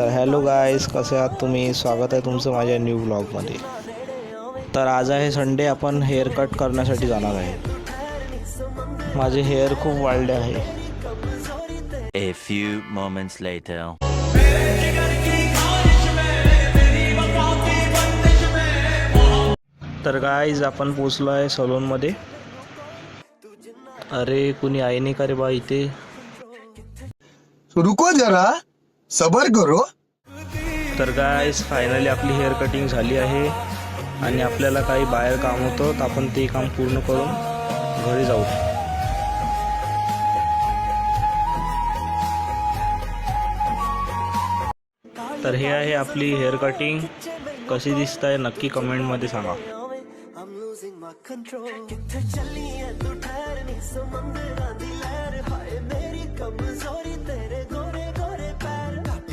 तर hello guys, कसे आहात तुम्ही? स्वागत आहे तुमचं माझ्या न्यू ब्लॉगमध्ये. तर आज आहे संडे, आपण हेअर कट करण्यासाठी जाणार आहे. माझे हेअर खूप वाढले आहे. A few moments later. तर गाईज आपण पोचलो आहे सलूनमध्ये. अरे कुणी आहे नाही का रे बा इथे? रुको जरा सबर करो. तर गाईज फायनली आपली हेअर कटिंग झाली आहे आणि आपल्याला काही बाहेर काम होतं, तर आपण ते काम पूर्ण करून घरी जाऊ. तर हे आहे आपली हेअर कटिंग. कशी दिसत आहे नक्की कमेंटमध्ये सांगा. I'm losing my control. किथे चली है तू ठहर नहीं समंदर दी लहर हाय मेरी कमजोरी